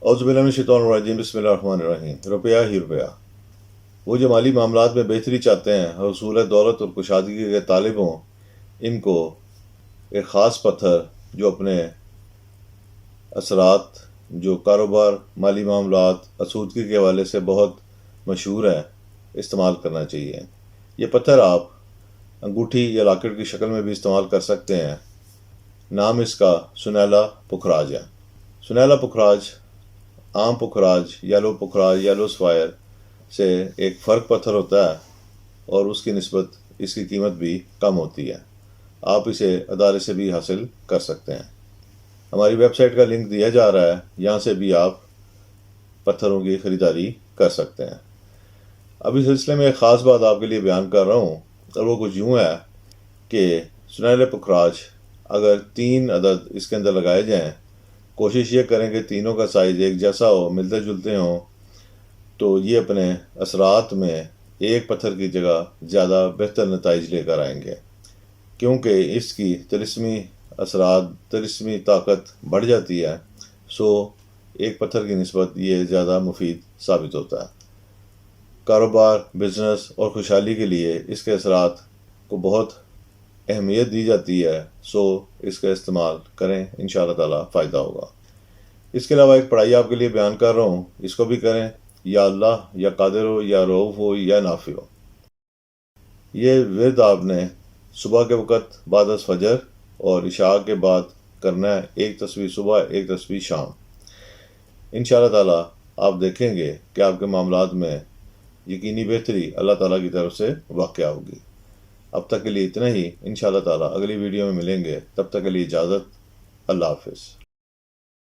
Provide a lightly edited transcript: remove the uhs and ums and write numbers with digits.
اعوذ باللہ من الشیطان الرجیم، بسم اللہ الرحمن الرحیم۔ روپیہ ہی روپیہ، وہ جو مالی معاملات میں بہتری چاہتے ہیں، حصول دولت اور کشادگی کے طالب ہوں، ان کو ایک خاص پتھر جو اپنے اثرات، جو کاروبار، مالی معاملات، اسودگی کے حوالے سے بہت مشہور ہے، استعمال کرنا چاہیے۔ یہ پتھر آپ انگوٹھی یا لاکٹ کی شکل میں بھی استعمال کر سکتے ہیں۔ نام اس کا سنیلا پکھراج ہے۔ سنیلا پکھراج عام پکھراج، یلو سفائر سے ایک فرق پتھر ہوتا ہے، اور اس کی نسبت اس کی قیمت بھی کم ہوتی ہے۔ آپ اسے ادارے سے بھی حاصل کر سکتے ہیں۔ ہماری ویب سائٹ کا لنک دیا جا رہا ہے، یہاں سے بھی آپ پتھروں کی خریداری کر سکتے ہیں۔ اب اس سلسلے میں ایک خاص بات آپ کے لیے بیان کر رہا ہوں، اور وہ کچھ یوں ہے کہ سنیلا پکھراج اگر 3 عدد اس کے اندر لگائے جائیں، کوشش یہ کریں کہ تینوں کا سائز ایک جیسا ہو، ملتے جلتے ہوں، تو یہ اپنے اثرات میں ایک پتھر کی جگہ زیادہ بہتر نتائج لے کر آئیں گے، کیونکہ اس کی طلسمی طاقت بڑھ جاتی ہے، سو ایک پتھر کی نسبت یہ زیادہ مفید ثابت ہوتا ہے۔ کاروبار، بزنس اور خوشحالی کے لیے اس کے اثرات کو بہت اہمیت دی جاتی ہے، سو اس کا استعمال کریں، انشاءاللہ تعالی فائدہ ہوگا۔ اس کے علاوہ ایک پڑھائی آپ کے لیے بیان کر رہا ہوں، اس کو بھی کریں۔ یا اللہ، یا قادر ہو، یا رؤوف ہو، یا نافع ہو۔ یہ ورد آپ نے صبح کے وقت بعد از فجر اور عشاء کے بعد کرنا ہے، 1 تسبیح صبح، 1 تسبیح شام۔ انشاءاللہ تعالی آپ دیکھیں گے کہ آپ کے معاملات میں یقینی بہتری اللہ تعالیٰ کی طرف سے واقع ہوگی۔ اب تک کے لیے اتنا ہی، انشاءاللہ تعالی اگلی ویڈیو میں ملیں گے، تب تک کے لیے اجازت، اللہ حافظ۔